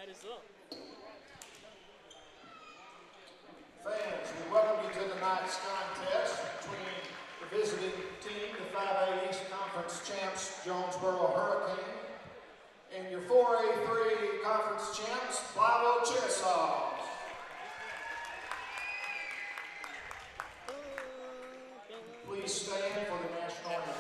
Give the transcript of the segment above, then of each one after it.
Fans, we welcome you to tonight's contest between the visiting team, the 5A East Conference champs, Jonesboro Hurricane, and your 4A3 Conference champs, Blytheville Chickasaws. Please stand for the national anthem.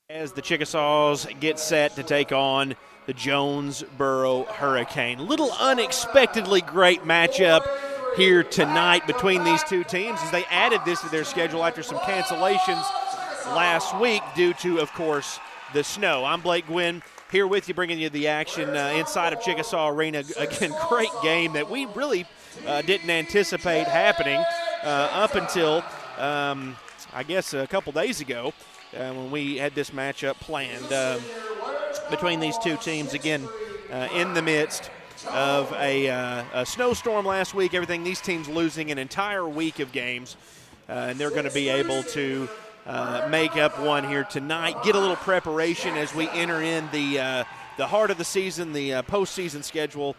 As the Chickasaws get set to take on the Jonesboro Hurricane. Little unexpectedly great matchup here tonight between these two teams as they added this to their schedule after some cancellations last week due to, of course, the snow. I'm Blake Gwynn here with you, bringing you the action inside of Chickasaw Arena. Again, great game that we really didn't anticipate happening up until, I guess, a couple days ago. When we had this matchup planned between these two teams, again, in the midst of a snowstorm last week, everything, these teams losing an entire week of games, and they're going to be able to make up one here tonight, get a little preparation as we enter in the heart of the season. The postseason schedule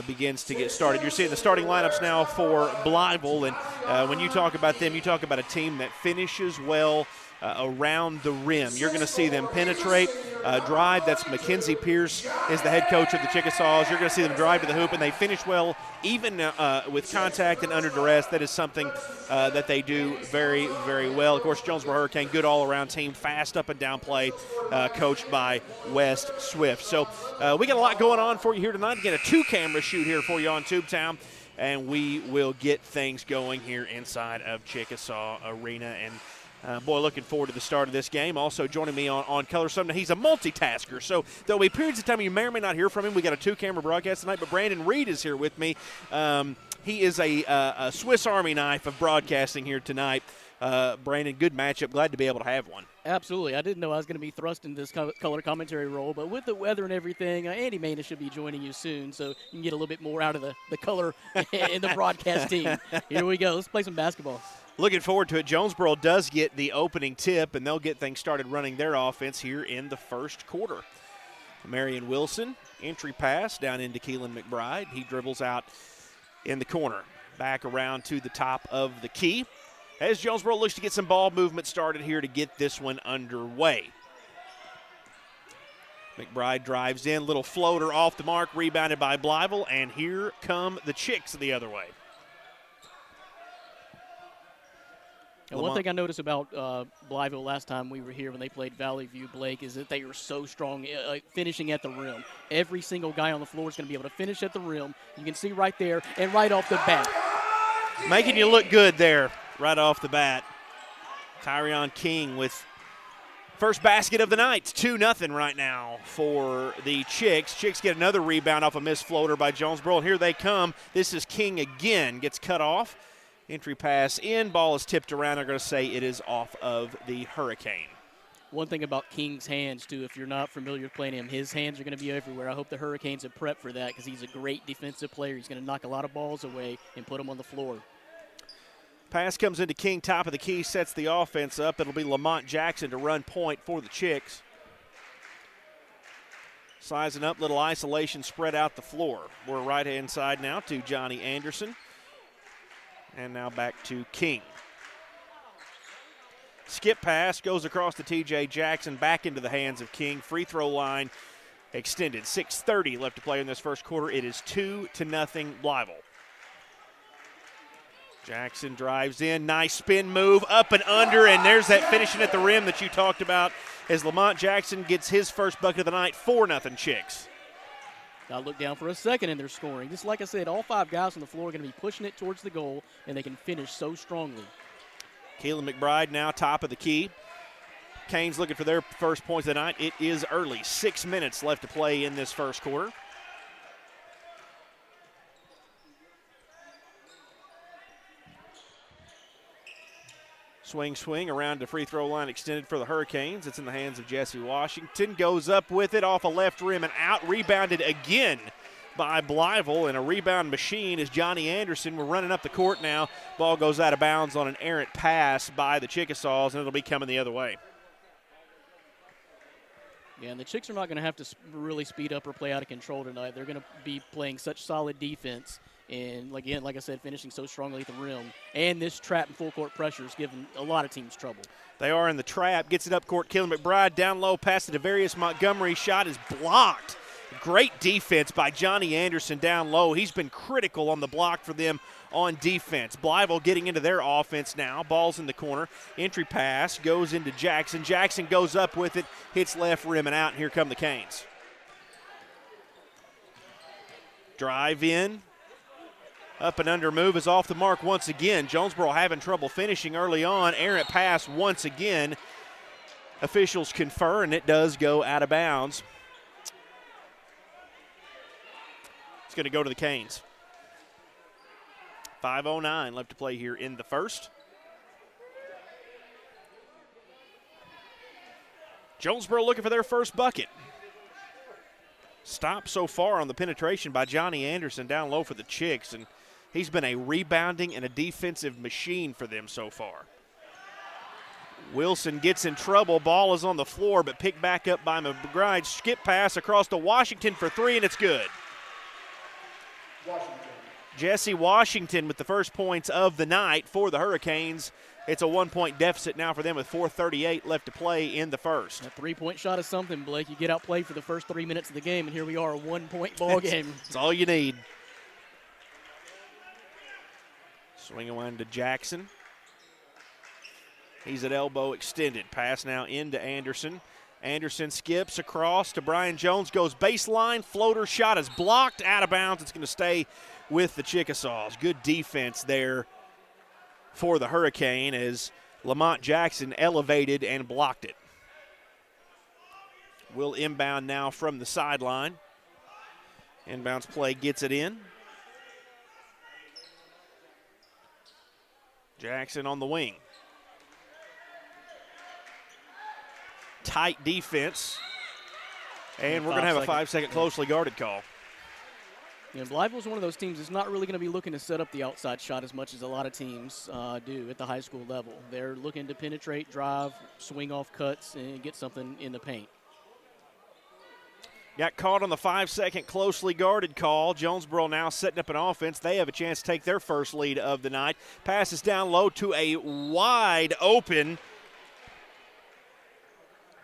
begins to get started. You're seeing the starting lineups now for Blytheville, and when you talk about them, you talk about a team that finishes well around the rim. You're going to see them penetrate, drive. That's Mackenzie Pierce is the head coach of the Chickasaws. You're going to see them drive to the hoop, and they finish well even with contact and under duress. That is something that they do very, very well. Of course, Jonesboro Hurricane, good all-around team, fast up and down play, coached by West Swift. So we got a lot going on for you here tonight. Again, a two-camera shoot here for you on Tubetown, and we will get things going here inside of Chickasaw Arena. And boy, looking forward to the start of this game. Also joining me on Color Sunday, he's a multitasker, so there'll be periods of time you may or may not hear from him. We got a two-camera broadcast tonight, but Brandon Reed is here with me. He is a Swiss Army knife of broadcasting here tonight. Brandon, good matchup. Glad to be able to have one. Absolutely. I didn't know I was going to be thrust into this color commentary role, but with the weather and everything, Andy Manis should be joining you soon, so you can get a little bit more out of the color in the broadcast team. Here we go. Let's play some basketball. Looking forward to it. Jonesboro does get the opening tip, and they'll get things started running their offense here in the first quarter. Marion Wilson, entry pass down into Keelan McBride. He dribbles out in the corner. Back around to the top of the key as Jonesboro looks to get some ball movement started here to get this one underway. McBride drives in, little floater off the mark, rebounded by Blytheville, and here come the Chicks the other way. And one thing I noticed about Blytheville last time we were here when they played Valley View, Blake, is that they were so strong finishing at the rim. Every single guy on the floor is going to be able to finish at the rim. You can see right there and right off the bat. Making you look good there right off the bat. Tyrion King with first basket of the night. 2-0 right now for the Chicks. Chicks get another rebound off a missed floater by Jonesboro, and here they come. This is King again. Gets cut off. Entry pass in. Ball is tipped around. They're going to say it is off of the Hurricane. One thing about King's hands, too, if you're not familiar with playing him, his hands are going to be everywhere. I hope the Hurricanes have prepped for that because he's a great defensive player. He's going to knock a lot of balls away and put them on the floor. Pass comes into King, top of the key, sets the offense up. It'll be Lamont Jackson to run point for the Chicks. Sizing up, little isolation spread out the floor. We're right-hand side now to Johnny Anderson. And now back to King. Skip pass goes across to T.J. Jackson, back into the hands of King. Free throw line extended. 6:30 left to play in this first quarter. It is 2-0 Blytheville. Jackson drives in, nice spin move, up and under, and there's that finishing at the rim that you talked about as Lamont Jackson gets his first bucket of the night. 4-0 Chicks. Got to look down for a second in their scoring. Just like I said, all five guys on the floor are going to be pushing it towards the goal, and they can finish so strongly. Keelan McBride now top of the key. Canes looking for their first points of the night. It is early. 6 minutes left to play in this first quarter. Swing around the free throw line extended for the Hurricanes. It's in the hands of Jesse Washington. Goes up with it off a left rim and out. Rebounded again by Blytheville, and a rebound machine is Johnny Anderson. We're running up the court now. Ball goes out of bounds on an errant pass by the Chickasaws, and it'll be coming the other way. Yeah, and the Chicks are not going to have to really speed up or play out of control tonight. They're going to be playing such solid defense. And, again, like I said, finishing so strongly at the rim. And this trap and full court pressure is giving a lot of teams trouble. They are in the trap. Gets it up court. Keelan McBride down low. Pass to Devarius Montgomery. Shot is blocked. Great defense by Johnny Anderson down low. He's been critical on the block for them on defense. Blytheville getting into their offense now. Ball's in the corner. Entry pass goes into Jackson. Jackson goes up with it. Hits left rim and out. And here come the Canes. Drive in. Up and under move is off the mark once again. Jonesboro having trouble finishing early on. Errant pass once again. Officials confer, and it does go out of bounds. It's going to go to the Canes. 5:09 left to play here in the first. Jonesboro looking for their first bucket. Stop so far on the penetration by Johnny Anderson down low for the Chicks, and he's been a rebounding and a defensive machine for them so far. Wilson gets in trouble. Ball is on the floor, but picked back up by McBride. Skip pass across to Washington for three, and it's good. Jesse Washington with the first points of the night for the Hurricanes. It's a 1-point deficit now for them with 4:38 left to play in the first. A three-point shot is something, Blake. You get outplayed for the first 3 minutes of the game, and here we are, a 1-point ball game. That's all you need. Swing around to Jackson. He's at elbow extended. Pass now into Anderson. Anderson skips across to Brian Jones, goes baseline. Floater shot is blocked, out of bounds. It's going to stay with the Chickasaws. Good defense there for the Hurricane as Lamont Jackson elevated and blocked it. Will inbound now from the sideline. Inbounds play gets it in. Jackson on the wing. Tight defense. And we're going to have a 5-second closely guarded call. Yeah, Blytheville's one of those teams that's not really going to be looking to set up the outside shot as much as a lot of teams do at the high school level. They're looking to penetrate, drive, swing off cuts, and get something in the paint. Got caught on the 5-second closely guarded call. Jonesboro now setting up an offense. They have a chance to take their first lead of the night. Passes down low to a wide open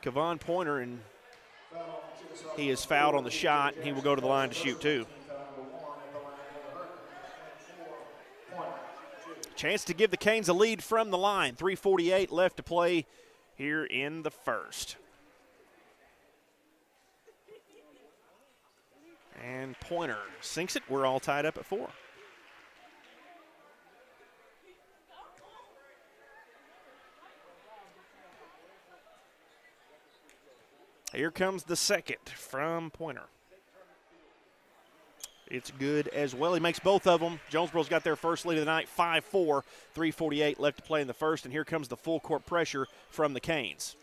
Kevon Pointer, and He is fouled on the shot, and he will go to the line to shoot two. Chance to give the Canes a lead from the line. 3:48 left to play here in the first. And Pointer sinks it. We're all tied up at 4. Here comes the second from Pointer. It's good as well. He makes both of them. Jonesboro's got their first lead of the night, 5-4. 3:48 left to play in the first, and here comes the full court pressure from the Canes.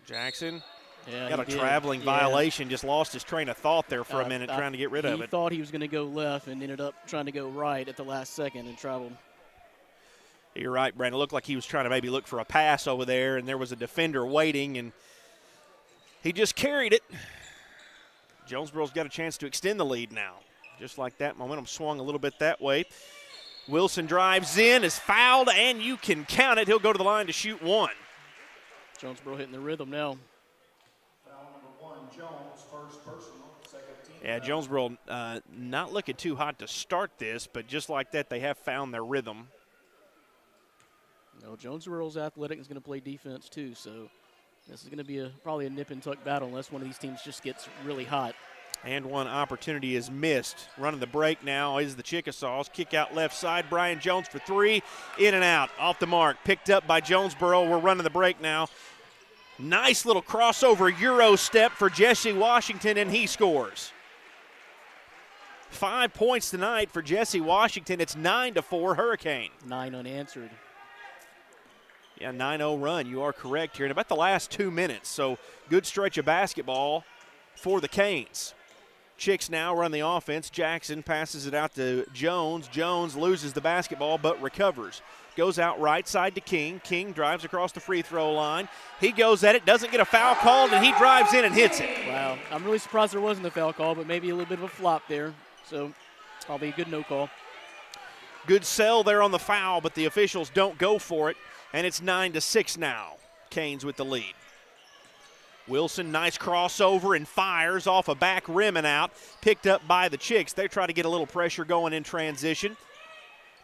Jackson got a traveling violation, just lost his train of thought there for a minute trying to get rid of it. He thought he was going to go left and ended up trying to go right at the last second and traveled. You're right, Brandon. It looked like he was trying to maybe look for a pass over there, and there was a defender waiting, and he just carried it. Jonesboro's got a chance to extend the lead now. Just like that, momentum swung a little bit that way. Wilson drives in, is fouled, and you can count it. He'll go to the line to shoot one. Jonesboro hitting the rhythm now. Foul number 1, Jones, first personal, second team. Yeah, Jonesboro not looking too hot to start this, but just like that, they have found their rhythm. No, Jonesboro's athletic is going to play defense too, so this is going to be probably a nip-and-tuck battle unless one of these teams just gets really hot. And one opportunity is missed. Running the break now is the Chickasaws. Kick out left side. Brian Jones for 3. In and out. Off the mark. Picked up by Jonesboro. We're running the break now. Nice little crossover Euro step for Jesse Washington, and he scores. 5 points tonight for Jesse Washington. It's 9-4 Hurricane. 9 unanswered. Yeah, 9-0 run. You are correct here in about the last 2 minutes. So good stretch of basketball for the Canes. Chicks now run the offense. Jackson passes it out to Jones. Jones loses the basketball but recovers. Goes out right side to King. King drives across the free throw line. He goes at it, doesn't get a foul called, and he drives in and hits it. Wow, I'm really surprised there wasn't a foul call, but maybe a little bit of a flop there. So probably a good no call. Good sell there on the foul, but the officials don't go for it. And it's 9-6 now. Canes with the lead. Wilson, nice crossover and fires off a back rim and out. Picked up by the Chicks. They try to get a little pressure going in transition.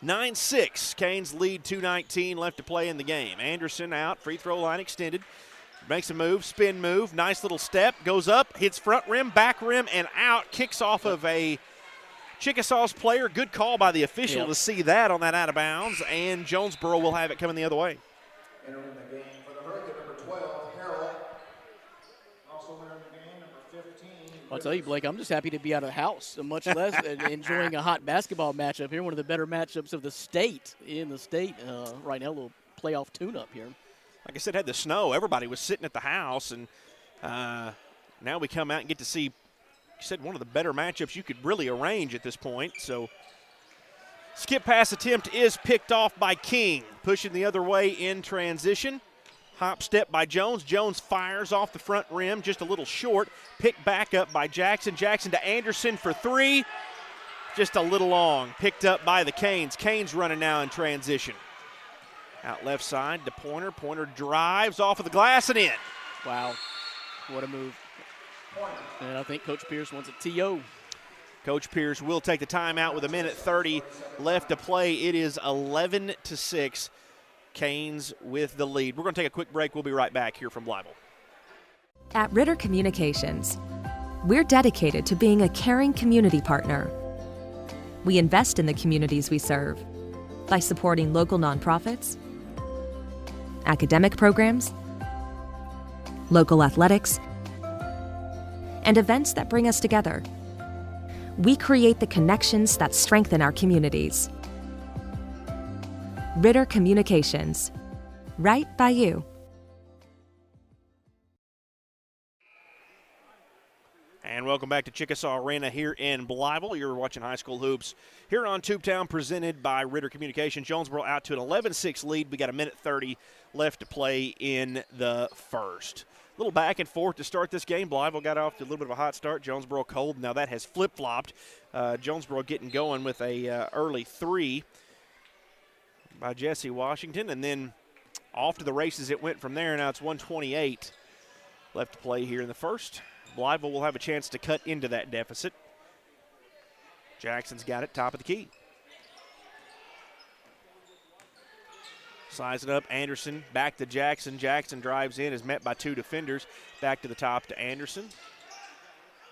9-6. Canes lead 2:19 left to play in the game. Anderson out, free throw line extended. Makes a move, spin move, nice little step. Goes up, hits front rim, back rim, and out. Kicks off of a Chickasaws player. Good call by the official to see that on that out of bounds, and Jonesboro will have it coming the other way. Entering the game for the Hurricane, number 12, Harold. Also entering the game, number 15. I'll tell you, Blake, I'm just happy to be out of the house, much less enjoying a hot basketball matchup here. One of the better matchups of the state, right now, a little playoff tune-up here. Like I said, had the snow. Everybody was sitting at the house, and now we come out and get to see, you said, one of the better matchups you could really arrange at this point. So skip pass attempt is picked off by King. Pushing the other way in transition. Hop step by Jones. Jones fires off the front rim, just a little short. Picked back up by Jackson. Jackson to Anderson for 3. Just a little long. Picked up by the Canes. Canes running now in transition. Out left side to Pointer. Pointer drives off of the glass and in. Wow, what a move. And I think Coach Pierce wants a TO. Coach Pierce will take the timeout with 1:30 left to play. It is 11-6. Canes with the lead. We're going to take a quick break. We'll be right back here from Blytheville. At Ritter Communications, we're dedicated to being a caring community partner. We invest in the communities we serve by supporting local nonprofits, academic programs, local athletics, and events that bring us together. We create the connections that strengthen our communities. Ritter Communications, right by you. And welcome back to Chickasaw Arena here in Blytheville. You're watching High School Hoops here on Tubetown, presented by Ritter Communications. Jonesboro out to an 11-6 lead. We got 1:30 left to play in the first. A little back and forth to start this game. Blytheville got off to a little bit of a hot start. Jonesboro cold. Now that has flip-flopped. Jonesboro getting going with a early 3. by Jesse Washington, and then off to the races it went from there. Now it's 1:28 left to play here in the first. Blytheville will have a chance to cut into that deficit. Jackson's got it, top of the key. Size it up, Anderson back to Jackson. Jackson drives in, is met by two defenders. Back to the top to Anderson.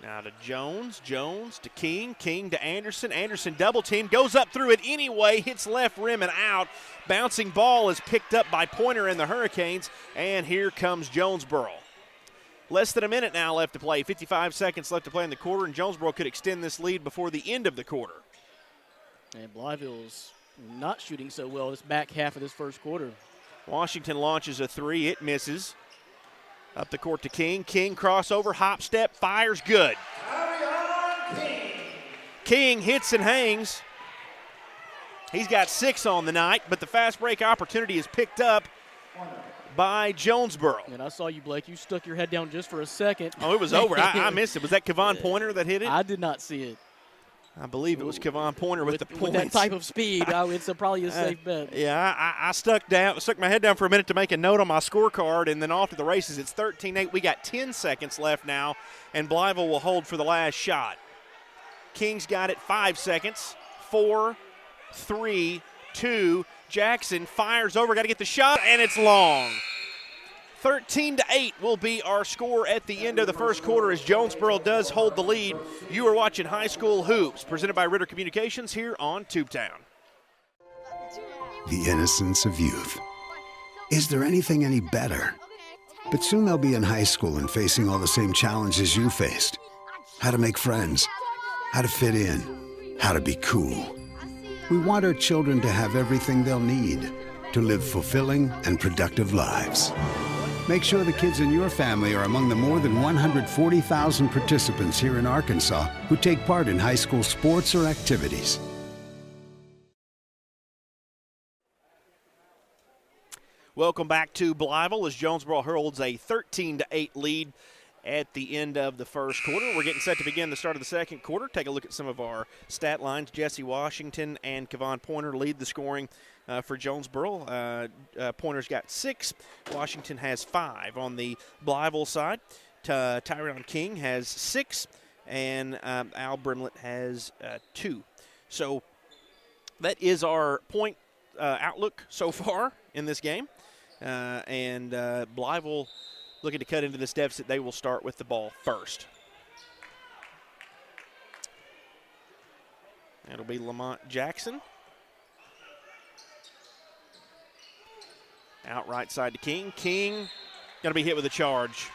Now to Jones, Jones to King, King to Anderson. Anderson double team, goes up through it anyway, hits left rim and out. Bouncing ball is picked up by Pointer and the Hurricanes, and here comes Jonesboro. Less than a minute now left to play, 55 seconds left to play in the quarter, and Jonesboro could extend this lead before the end of the quarter. And Blytheville's not shooting so well this back half of this first quarter. Washington launches a three, it misses. Up the court to King. King crossover, hop step, fires, good. King hits and hangs. He's got 6 on the night, but the fast break opportunity is picked up by Jonesboro. And I saw you, Blake. You stuck your head down just for a second. Oh, it was over. I missed it. Was that Kevon Pointer that hit it? I did not see it. I believe it was Kevon Pointer with the points. With that type of speed, it's probably a safe bet. Yeah, I stuck my head down for a minute to make a note on my scorecard, and then off to the races. It's 13-8. We got 10 seconds left now, and Blytheville will hold for the last shot. King's got it, 5 seconds. 4, 3, 2. Jackson fires over, got to get the shot, and it's long. 13-8 will be our score at the end of the first quarter as Jonesboro does hold the lead. You are watching High School Hoops, presented by Ritter Communications here on Tubetown. The innocence of youth. Is there anything any better? But soon they'll be in high school and facing all the same challenges you faced. How to make friends, how to fit in, how to be cool. We want our children to have everything they'll need to live fulfilling and productive lives. Make sure the kids in your family are among the more than 140,000 participants here in Arkansas who take part in high school sports or activities. Welcome back to Blytheville as Jonesboro holds a 13-8 lead at the end of the first quarter. We're getting set to begin the start of the second quarter. Take a look at some of our stat lines. Jesse Washington and Kevon Pointer lead the scoring for Jonesboro. Pointer's got 6. Washington has 5. On the Blytheville side, Tyron King has 6, and Al Brimlett has 2. So that is our point outlook so far in this game. And Blytheville looking to cut into this deficit. They will start with the ball first. That'll be Lamont Jackson. Out right side to King. King going to be hit with a charge.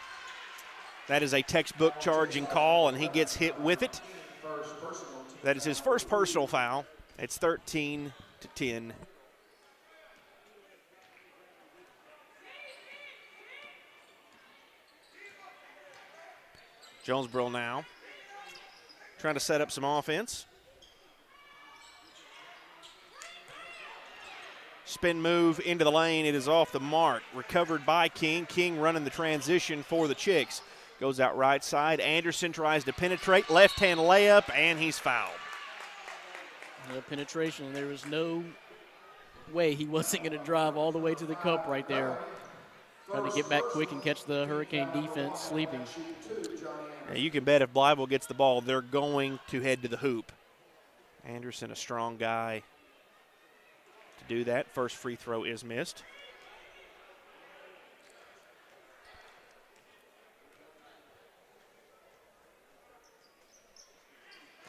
That is a textbook charging call, and he gets hit with it. That is his first personal foul. It's 13-10. Jonesboro now trying to set up some offense. Spin move into the lane. It is off the mark. Recovered by King. King running the transition for the Chicks. Goes out right side. Anderson tries to penetrate. Left-hand layup, and he's fouled. No penetration. There was no way he wasn't going to drive all the way to the cup right there. Trying to get back quick and catch the Hurricane defense sleeping. Now you can bet if Blytheville gets the ball, they're going to head to the hoop. Anderson, a strong guy to do that. First free throw is missed.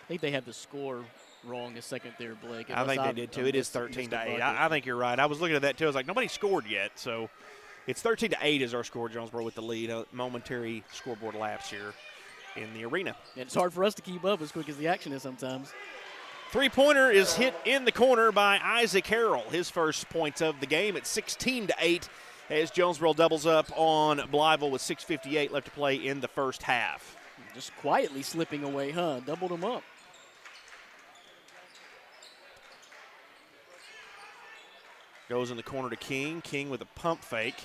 I think they had the score wrong a second there, Blake. I think they did too. It is 13-8. I think you're right. I was looking at that too. I was like, nobody scored yet. So it's 13-8 is our score. Jonesboro with the lead. A momentary scoreboard lapse here in the arena. And it's hard for us to keep up as quick as the action is sometimes. Three-pointer is hit in the corner by Isaac Harrell. His first points of the game at 16-8 as Jonesboro doubles up on Blytheville with 6:58 left to play in the first half. Just quietly slipping away, huh? Doubled them up. Goes in the corner to King. King with a pump fake.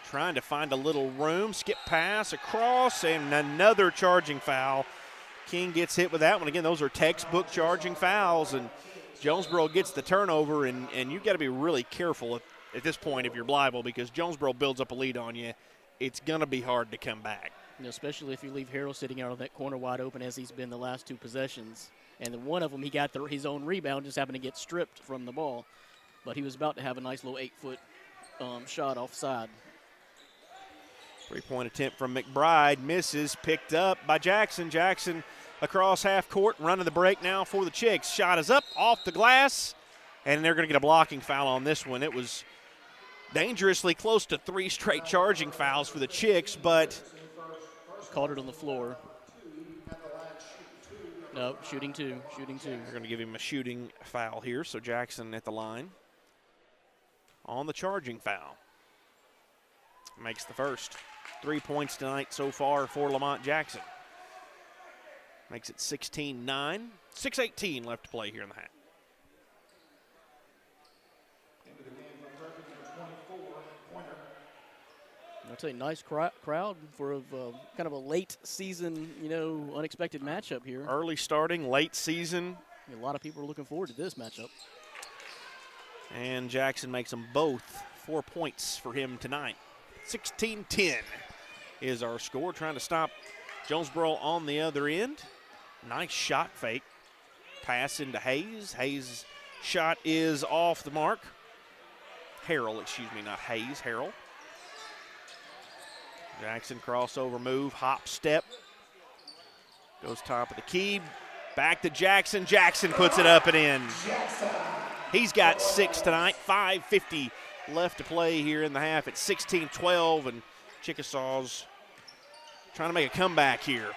Trying to find a little room. Skip pass across, and another charging foul. King gets hit with that one. Again, those are textbook charging fouls, and Jonesboro gets the turnover, and you've got to be really careful at this point if you're Blytheville, because Jonesboro builds up a lead on you. It's going to be hard to come back. You know, especially if you leave Harrell sitting out on that corner wide open as he's been the last 2 possessions. And then one of them, he got his own rebound, just happened to get stripped from the ball. But he was about to have a nice little 8-foot shot offside. 3-point attempt from McBride, misses, picked up by Jackson. Jackson across half court, running the break now for the Chicks. Shot is up, off the glass, and they're going to get a blocking foul on this one. It was dangerously close to 3 straight charging fouls for the Chicks, but caught it on the floor. No, shooting two. They're going to give him a shooting foul here, so Jackson at the line on the charging foul. Makes the first. 3 points tonight so far for Lamont Jackson. Makes it 16-9. 6:18 left to play here in the half. I'll tell you, nice crowd for kind of a late season, unexpected matchup here. Early starting, late season. A lot of people are looking forward to this matchup. And Jackson makes them both 4 points for him tonight. 16-10 is our score. Trying to stop Jonesboro on the other end. Nice shot fake. Pass into Hayes. Hayes' shot is off the mark. Harrell, excuse me, not Hayes, Harrell. Jackson crossover move, hop step. Goes top of the key. Back to Jackson. Jackson puts it up and in. He's got 6 tonight. 5:50 left to play here in the half. It's 16-12, and Chickasaws trying to make a comeback here.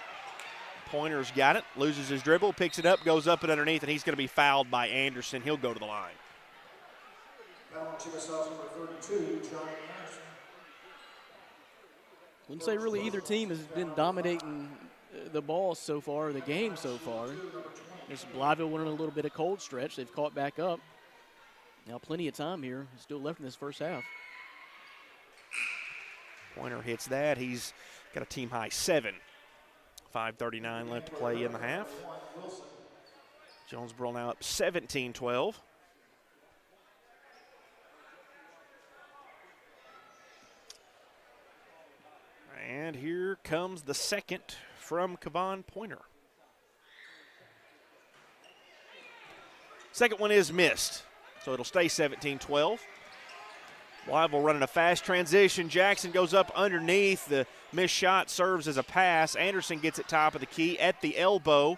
Pointer's got it, loses his dribble, picks it up, goes up and underneath, and he's going to be fouled by Anderson. He'll go to the line. Foul on Chickasaws number 32, John Anderson. Wouldn't say really either team has been dominating the ball so far, the game so far. This Blytheville went on a little bit of cold stretch. They've caught back up. Now plenty of time here. Still left in this first half. Pointer hits that. He's got a team-high 7. 5:39 left to play in the half. Jonesboro now up 17-12. And here comes the second from Kevon Pointer. Second one is missed, so it'll stay 17-12. Blytheville running a fast transition. Jackson goes up underneath. The missed shot serves as a pass. Anderson gets it top of the key at the elbow,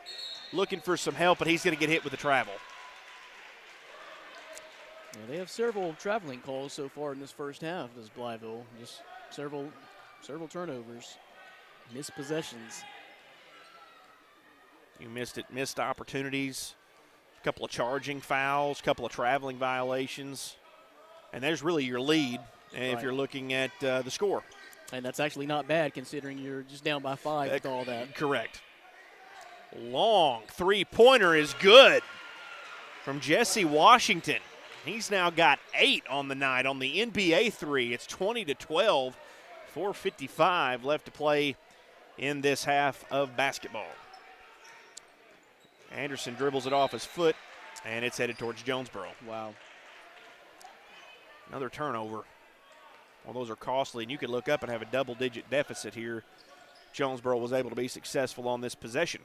looking for some help, but he's going to get hit with the travel. Yeah, they have several traveling calls so far in this first half, does Blytheville. Just several turnovers, missed possessions. You missed it, missed opportunities, a couple of charging fouls, a couple of traveling violations. And there's really your lead if you're looking at the score. And that's actually not bad considering you're just down by 5 with all that. Correct. Long three-pointer is good from Jesse Washington. He's now got 8 on the night on the NBA 3. It's 20-12, 4:55 left to play in this half of basketball. Anderson dribbles it off his foot, and it's headed towards Jonesboro. Wow. Another turnover. Well, those are costly, and you could look up and have a double-digit deficit here. Jonesboro was able to be successful on this possession.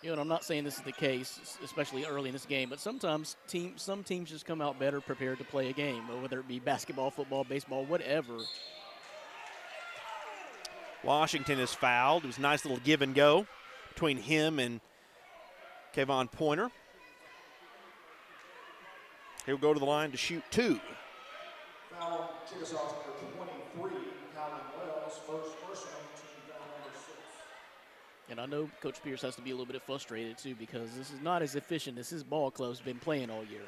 You know, and I'm not saying this is the case, especially early in this game, but sometimes some teams just come out better prepared to play a game, whether it be basketball, football, baseball, whatever. Washington is fouled. It was a nice little give and go between him and Kevon Pointer. He'll go to the line to shoot 2. Foul on Chickasaws number 23, Colin Wells, first person on team down number 6. And I know Coach Pierce has to be a little bit frustrated, too, because this is not as efficient as his ball club's been playing all year.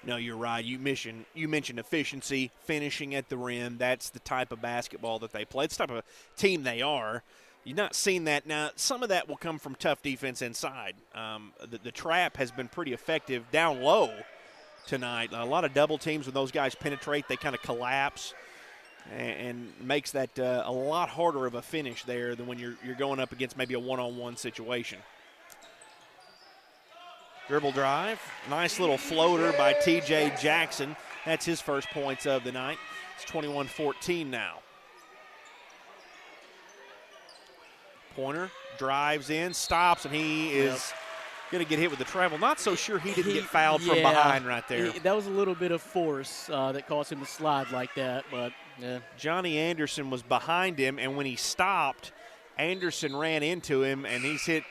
No, you're right. You mentioned efficiency, finishing at the rim. That's the type of basketball that they play. It's the type of team they are. You've not seen that. Now, some of that will come from tough defense inside. The trap has been pretty effective down low tonight. A lot of double teams when those guys penetrate, they kind of collapse and makes that a lot harder of a finish there than when you're going up against maybe a one-on-one situation. Dribble drive. Nice little floater by T.J. Jackson. That's his first points of the night. It's 21-14 now. Pointer drives in, stops, and he is going to get hit with the travel. Not so sure he didn't get fouled from behind right there. That was a little bit of force that caused him to slide like that, but yeah. Johnny Anderson was behind him, and when he stopped, Anderson ran into him, and he's hit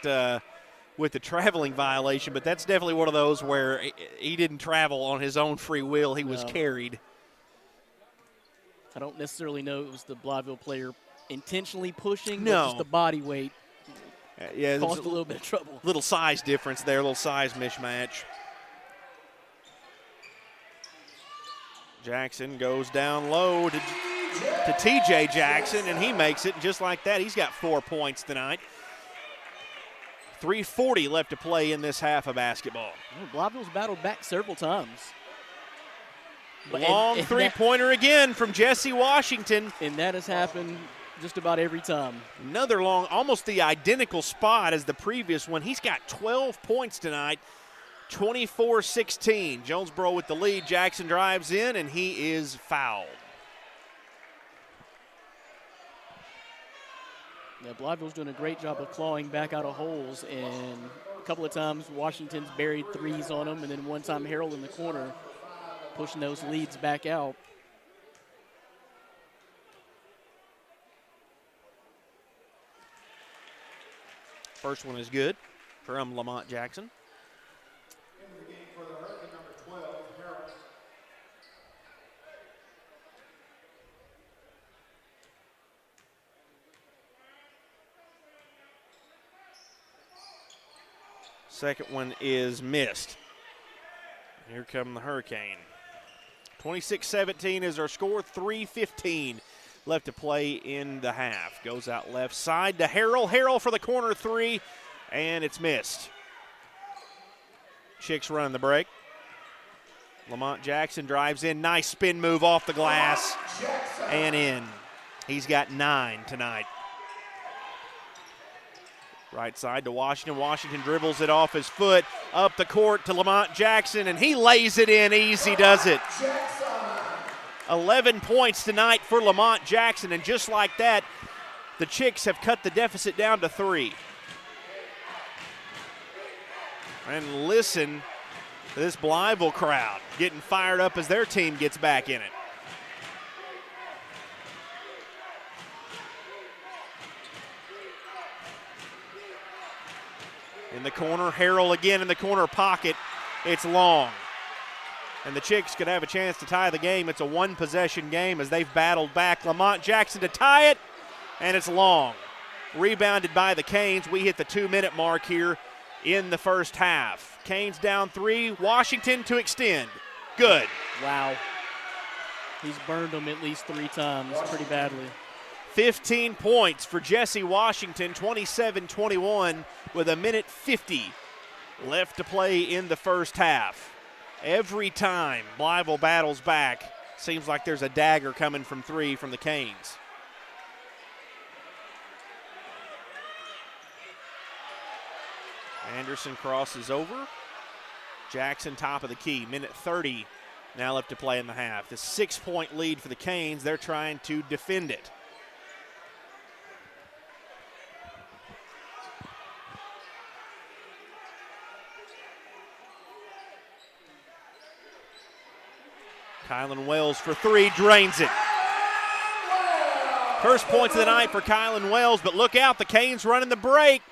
with the traveling violation, but that's definitely one of those where he didn't travel on his own free will. He was carried. I don't necessarily know it was the Blytheville player intentionally pushing, no. but just the body weight caused a little bit of trouble. Little size difference there, little size mismatch. Jackson goes down low to T.J. Jackson, and he makes it. And just like that, he's got 4 points tonight. 3:40 left to play in this half of basketball. Blytheville's battled back several times. Long three-pointer again from Jesse Washington. And that has happened just about every time. Another long, almost the identical spot as the previous one. He's got 12 points tonight, 24-16. Jonesboro with the lead. Jackson drives in, and he is fouled. Yeah, Blytheville's doing a great job of clawing back out of holes, and a couple of times Washington's buried threes on them, and then one time Harold in the corner pushing those leads back out. First one is good from Lamont Jackson. Into the game for the Hurricane, number 12, Harold. Second one is missed. Here come the Hurricane. 26-17 is our score, 3:15 left to play in the half. Goes out left side to Harrell. Harrell for the corner three, and it's missed. Chicks running the break. Lamont Jackson drives in. Nice spin move off the glass and in. He's got 9 tonight. Right side to Washington. Washington dribbles it off his foot, up the court to Lamont Jackson, and he lays it in easy, does it? 11 points tonight for Lamont Jackson, and just like that, the Chicks have cut the deficit down to 3. And listen to this Blytheville crowd getting fired up as their team gets back in it. In the corner, Harrell again in the corner pocket. It's long. And the Chicks could have a chance to tie the game. It's a one-possession game as they've battled back. Lamont Jackson to tie it, and it's long. Rebounded by the Canes. We hit the 2-minute mark here in the first half. Canes down 3. Washington to extend. Good. Wow. He's burned them at least 3 times pretty badly. 15 points for Jesse Washington, 27-21 with 1:50 left to play in the first half. Every time Blytheville battles back, seems like there's a dagger coming from 3 from the Canes. Anderson crosses over. Jackson top of the key, 1:30 now left to play in the half. The 6-point lead for the Canes, they're trying to defend it. Kylan Wells for 3, drains it. First points of the night for Kylan Wells, but look out, the Canes running the break.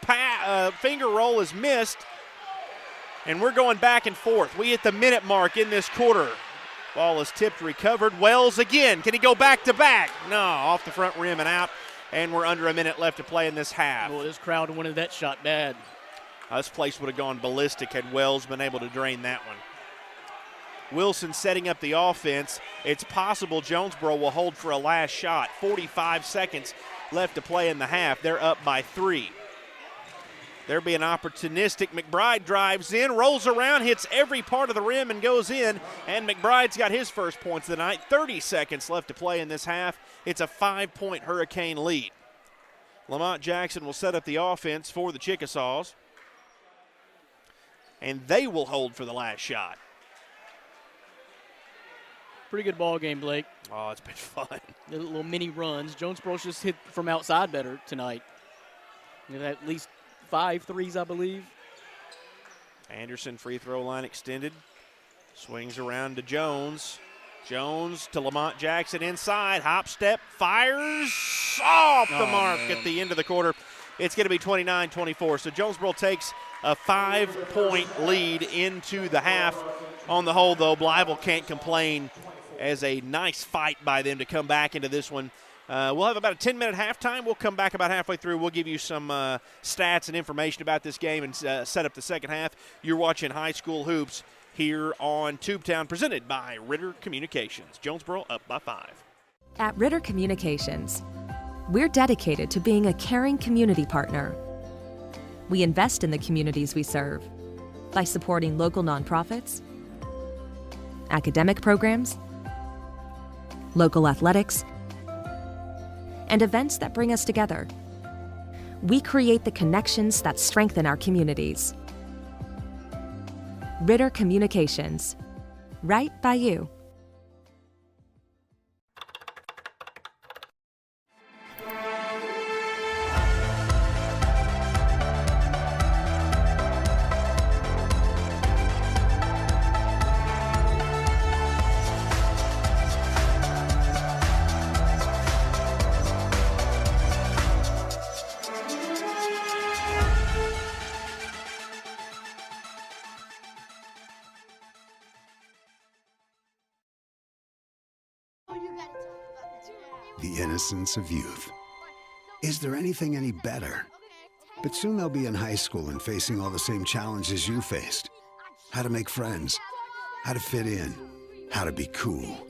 Finger roll is missed, and we're going back and forth. We hit the minute mark in this quarter. Ball is tipped, recovered. Wells again. Can he go back to back? No, off the front rim and out, and we're under a minute left to play in this half. Well, this crowd wanted that shot bad. This place would have gone ballistic had Wells been able to drain that one. Wilson setting up the offense. It's possible Jonesboro will hold for a last shot. 45 seconds left to play in the half. They're up by 3. They're being opportunistic. McBride drives in, rolls around, hits every part of the rim and goes in. And McBride's got his first points of the night. 30 seconds left to play in this half. It's a 5-point Hurricane lead. Lamont Jackson will set up the offense for the Chickasaws. and they will hold for the last shot. Pretty good ball game, Blake. Oh, it's been fun. The little mini runs. Jonesboro's just hit from outside better tonight. At least 5 threes, I believe. Anderson, free throw line extended. Swings around to Jones. Jones to Lamont Jackson inside. Hop step, fires off the mark at the end of the quarter. It's going to be 29-24. So Jonesboro takes a 5-point lead into the half. On the whole, though, Blytheville can't complain, as a nice fight by them to come back into this one. We'll have about a 10-minute halftime. We'll come back about halfway through. We'll give you some stats and information about this game and set up the second half. You're watching High School Hoops here on Tubetown, presented by Ritter Communications. Jonesboro up by 5. At Ritter Communications, we're dedicated to being a caring community partner. We invest in the communities we serve by supporting local nonprofits, academic programs, local athletics, and events that bring us together. We create the connections that strengthen our communities. Ritter Communications, right by you. The innocence of youth. Is there anything any better? But soon they'll be in high school and facing all the same challenges you faced. How to make friends, how to fit in, how to be cool.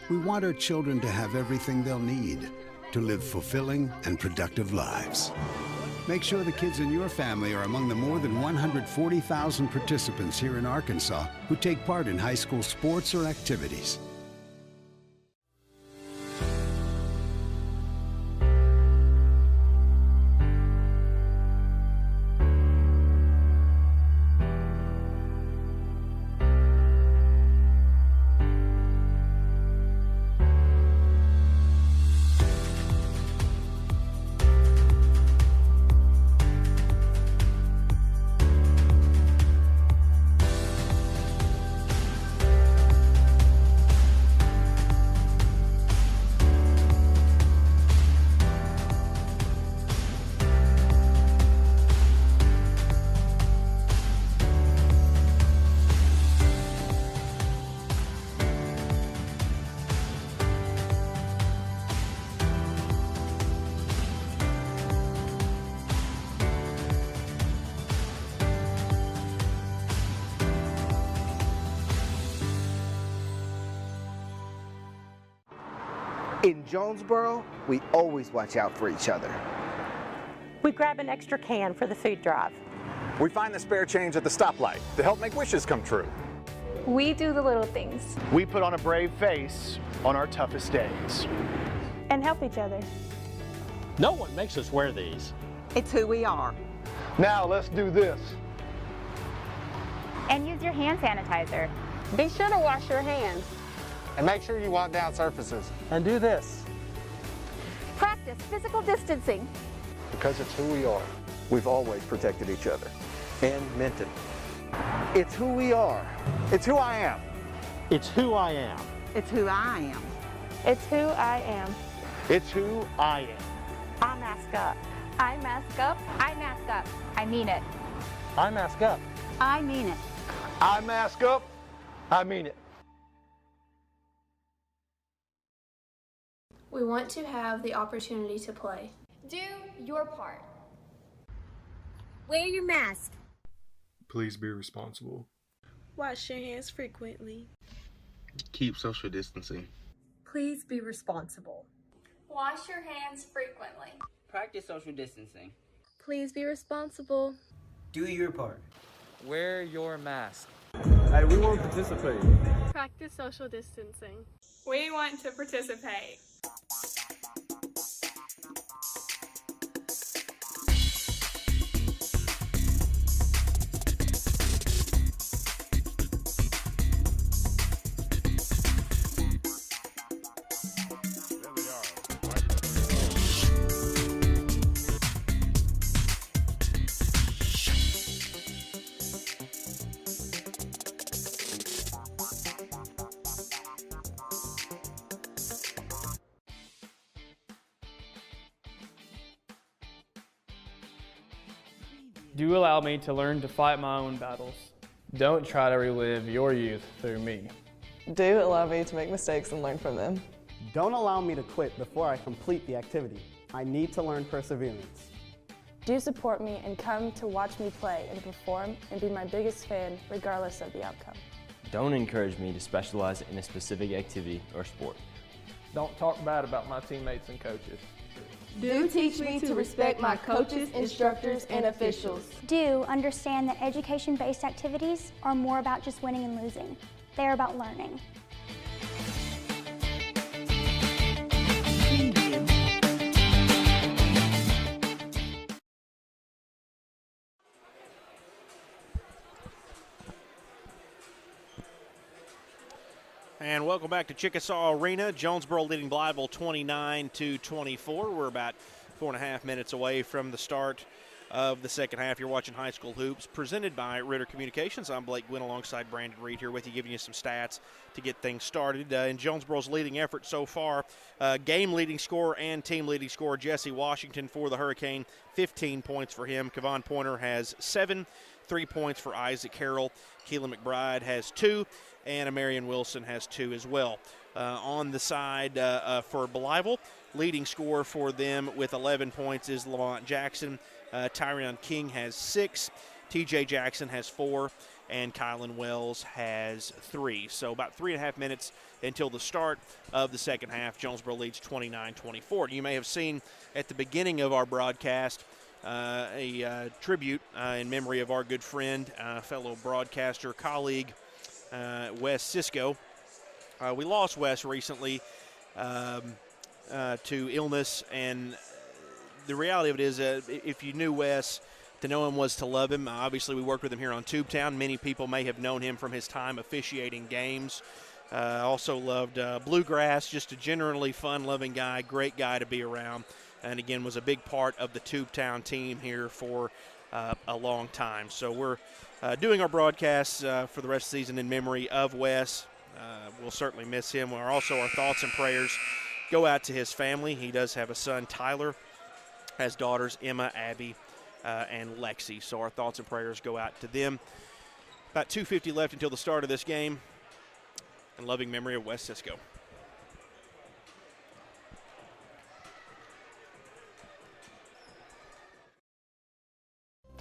We want our children to have everything they'll need to live fulfilling and productive lives. Make sure the kids in your family are among the more than 140,000 participants here in Arkansas who take part in high school sports or activities. In Jonesboro, we always watch out for each other. We grab an extra can for the food drive. We find the spare change at the stoplight to help make wishes come true. We do the little things. We put on a brave face on our toughest days. And help each other. No one makes us wear these. It's who we are. Now let's do this. And use your hand sanitizer. Be sure to wash your hands. And make sure you wipe down surfaces. And do this. Practice physical distancing. Because it's who we are. We've always protected each other and meant it. It's who we are. It's who I am. It's who I am. It's who I am. It's who I am. It's who I am. I mask up. I mask up. I mask up. I mean it. I mask up. I mean it. I mask up. I mean it. We want to have the opportunity to play. Do your part. Wear your mask. Please be responsible. Wash your hands frequently. Keep social distancing. Please be responsible. Wash your hands frequently. Practice social distancing. Please be responsible. Do your part. Wear your mask. Hey, we want to participate. Practice social distancing. We want to participate. Do allow me to learn to fight my own battles. Don't try to relive your youth through me. Do allow me to make mistakes and learn from them. Don't allow me to quit before I complete the activity. I need to learn perseverance. Do support me and come to watch me play and perform and be my biggest fan regardless of the outcome. Don't encourage me to specialize in a specific activity or sport. Don't talk bad about my teammates and coaches. Do teach me to respect my coaches, instructors, and officials. Do understand that education-based activities are more about just winning and losing. They are about learning. And welcome back to Chickasaw Arena. Jonesboro leading Blytheville 29-24. We're about 4.5 minutes away from the start of the second half. You're watching High School Hoops presented by Ritter Communications. I'm Blake Gwynn alongside Brandon Reed here with you, giving you some stats to get things started. In Jonesboro's leading effort so far, game leading scorer and team leading scorer Jesse Washington for the Hurricane, 15 points for him. Kevon Pointer has 7, 3 points for Isaac Harrell. Keelan McBride has 2. And Marion Wilson has 2 as well. On the side for Blytheville, leading scorer for them with 11 points is Lamont Jackson. Tyrion King has 6. TJ Jackson has 4. And Kylan Wells has 3. So about 3.5 minutes until the start of the second half. Jonesboro leads 29-24. You may have seen at the beginning of our broadcast a tribute in memory of our good friend, fellow broadcaster, colleague, Wes Cisco. We lost Wes recently to illness, and the reality of it is if you knew Wes, to know him was to love him. Obviously, we worked with him here on Tubetown. Many people may have known him from his time officiating games. Also loved bluegrass, just a generally fun-loving guy, great guy to be around, and again was a big part of the Tubetown team here for a long time. So we're doing our broadcasts for the rest of the season in memory of Wes. We'll certainly miss him. Our thoughts and prayers go out to his family. He does have a son, Tyler, has daughters, Emma, Abby, and Lexi. So our thoughts and prayers go out to them. About 2:50 left until the start of this game. In loving memory of Wes Cisco.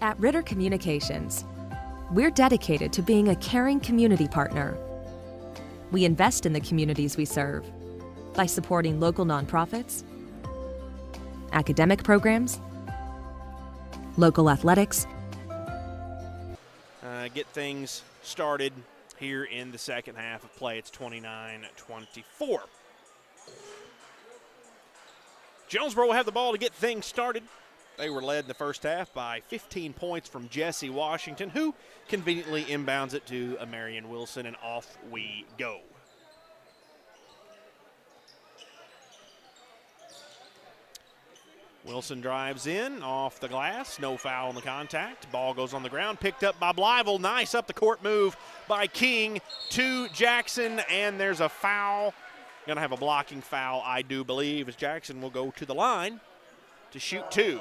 At Ritter Communications, we're dedicated to being a caring community partner. We invest in the communities we serve by supporting local nonprofits, academic programs, local athletics. Get things started here in the second half of play. It's 29-24. Jonesboro will have the ball to get things started. They were led in the first half by 15 points from Jesse Washington, who conveniently inbounds it to Marion Wilson, and off we go. Wilson drives in, off the glass, no foul on the contact. Ball goes on the ground, picked up by Blytheville. Nice up the court move by King to Jackson, and there's a foul. Going to have a blocking foul, I do believe, as Jackson will go to the line to shoot 2.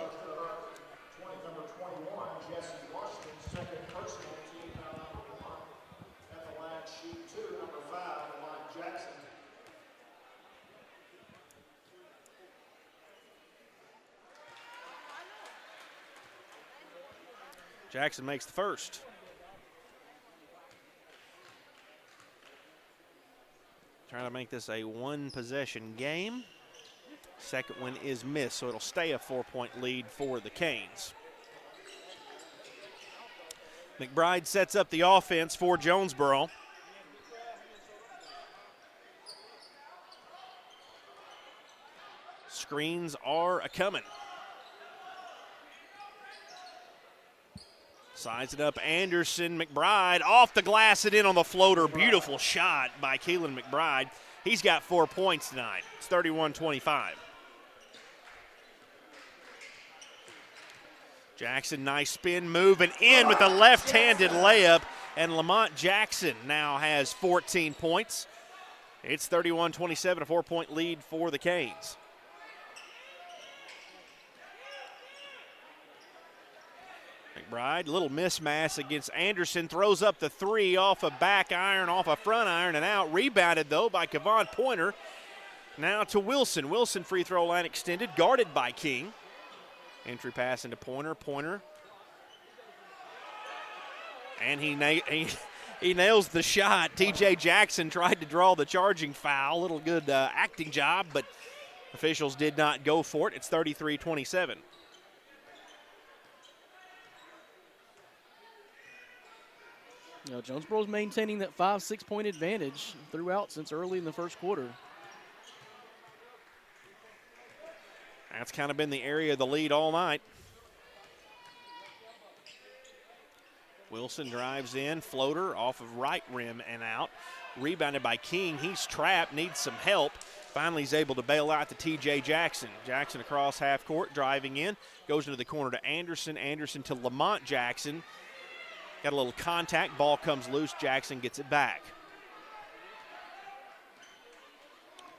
Jackson makes the first. Trying to make this a one-possession game. Second one is missed, so it'll stay a 4-point lead for the Canes. McBride sets up the offense for Jonesboro. Screens are a-coming. Sides it up, Anderson, McBride, off the glass and in on the floater. Beautiful shot by Keelan McBride. He's got 4 points tonight. It's 31-25. Jackson, nice spin move and in with a left-handed layup, and Lamont Jackson now has 14 points. It's 31-27, a 4-point lead for the Canes. McBride, little mismatch against Anderson, throws up the three off a back iron, off a front iron, and out. Rebounded, though, by Kevon Pointer. Now to Wilson. Wilson free throw line extended, guarded by King. Entry pass into Pointer. Pointer. And he nails the shot. T.J. Jackson tried to draw the charging foul. Little good acting job, but officials did not go for it. It's 33-27. You know, Jonesboro's maintaining that 5-6 point advantage throughout since early in the first quarter. That's kind of been the area of the lead all night. Wilson drives in, floater off of right rim and out. Rebounded by King. He's trapped, needs some help. Finally, he's able to bail out to T.J. Jackson. Jackson across half court, driving in. Goes into the corner to Anderson. Anderson to Lamont Jackson. Got a little contact. Ball comes loose. Jackson gets it back.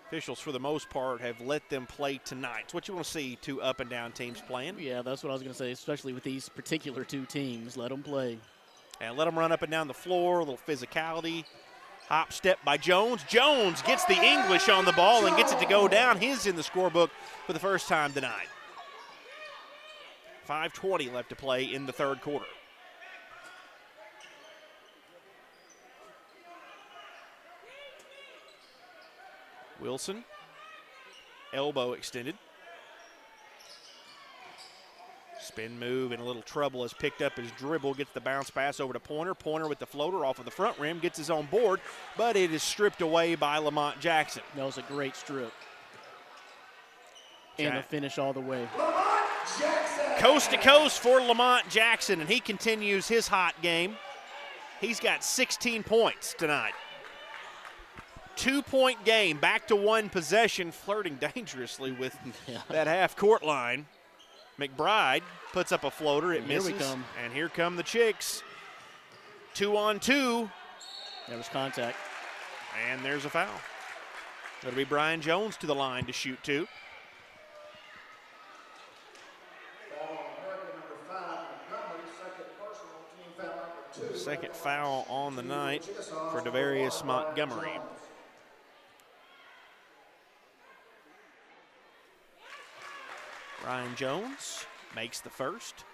Officials, for the most part, have let them play tonight. It's what you want to see two up-and-down teams playing. Yeah, that's what I was going to say, especially with these particular two teams. Let them play. And let them run up and down the floor, a little physicality. Hop step by Jones. Jones gets the English on the ball and gets it to go down. He's in the scorebook for the first time tonight. 5:20 left to play in the third quarter. Wilson, elbow extended. Spin move and a little trouble has picked up his dribble, gets the bounce pass over to Pointer. Pointer with the floater off of the front rim, gets his own board, but it is stripped away by Lamont Jackson. That was a great strip. And a finish all the way. Coast to coast for Lamont Jackson, and he continues his hot game. He's got 16 points tonight. 2-point game, back to one possession, flirting dangerously with that half-court line. McBride puts up a floater. It misses. Here we come. And here come the Chicks. 2-on-2. There was contact. And there's a foul. It'll be Brian Jones to the line to shoot two. Second foul on the night for Devarius Montgomery. Brian Jones makes the first.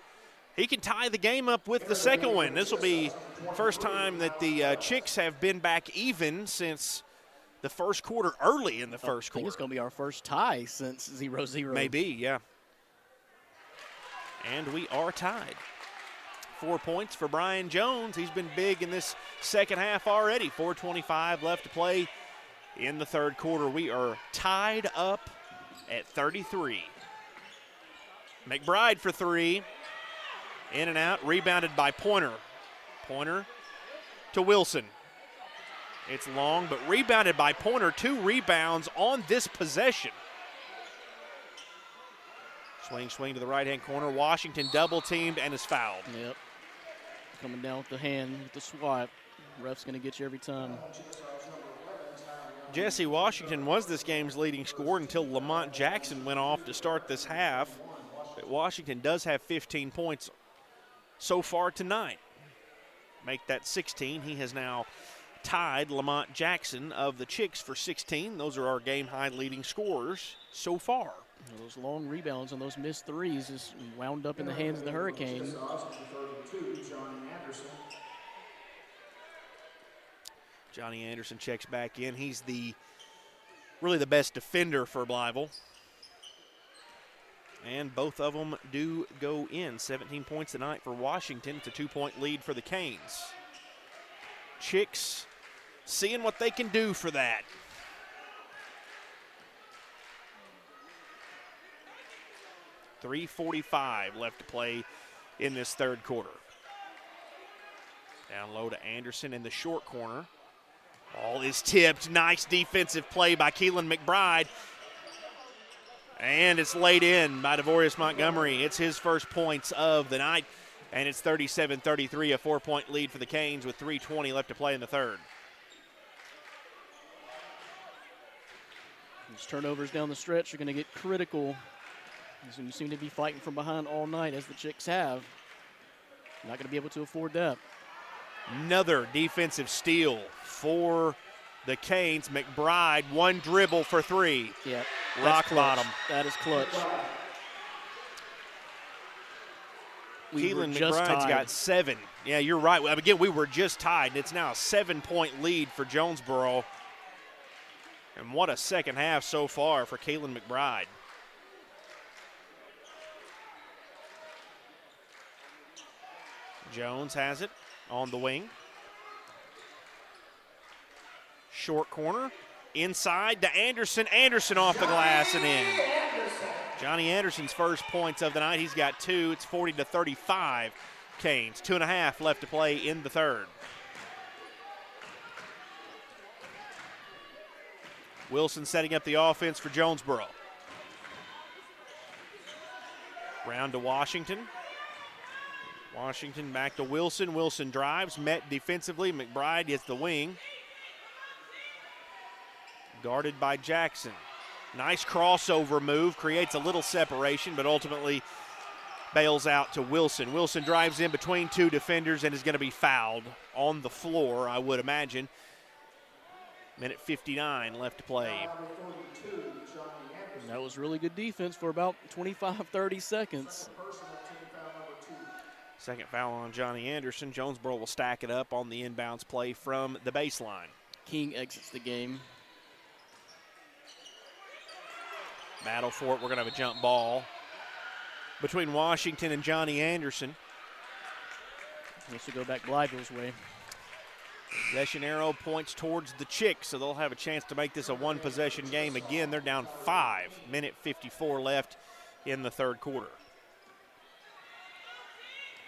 He can tie the game up with the second one. This will be the first time that the Chicks have been back even since the first quarter, early in the first quarter. I think it's going to be our first tie since 0-0. Maybe, yeah. And we are tied. 4 points for Brian Jones. He's been big in this second half already. 4:25 left to play in the third quarter. We are tied up at 33. McBride for three. In and out, rebounded by Pointer. Pointer to Wilson. It's long, but rebounded by Pointer. 2 rebounds on this possession. Swing to the right-hand corner. Washington double-teamed and is fouled. Yep. Coming down with the hand with the swat. Ref's going to get you every time. Jesse, Washington was this game's leading scorer until Lamont Jackson went off to start this half. But Washington does have 15 points so far tonight. Make that 16. He has now tied Lamont Jackson of the Chicks for 16. Those are our game-high leading scorers so far. Those long rebounds and those missed threes just wound up in the hands of the Hurricane. Johnny Anderson checks back in. He's really the best defender for Blytheville. And both of them do go in. 17 points tonight for Washington. It's a 2-point lead for the Canes. Chicks seeing what they can do for that. .345 left to play in this third quarter. Down low to Anderson in the short corner. Ball is tipped. Nice defensive play by Keelan McBride. And it's laid in by Devarius Montgomery. It's his first points of the night. And it's 37-33, a 4-point lead for the Canes with 3:20 left to play in the third. These turnovers down the stretch are going to get critical. You seem to be fighting from behind all night, as the Chicks have. Not going to be able to afford that. Another defensive steal for the Canes. McBride, one dribble for three. Yeah, rock bottom. That is clutch. Keelan McBride's got 7. Yeah, you're right. Again, we were just tied. It's now a 7-point lead for Jonesboro. And what a second half so far for Keelan McBride. Jones has it on the wing. Short corner. Inside to Anderson. Anderson off the glass and in. Johnny Anderson's first points of the night. He's got 2. It's 40-35 Canes. 2.5 left to play in the third. Wilson setting up the offense for Jonesboro. Round to Washington. Washington back to Wilson. Wilson drives, met defensively. McBride gets the wing. Guarded by Jackson. Nice crossover move, creates a little separation, but ultimately bails out to Wilson. Wilson drives in between 2 defenders and is going to be fouled on the floor, I would imagine. Minute 59 left to play. That was really good defense for about 25, 30 seconds. Second foul on Johnny Anderson. Jonesboro will stack it up on the inbounds play from the baseline. King exits the game. Battle for it. We're going to have a jump ball between Washington and Johnny Anderson. Needs to go back Blytheville's way. Possession arrow points towards the Chicks, so they'll have a chance to make this a one-possession game. Again, they're down 5. Minute 54 left in the third quarter.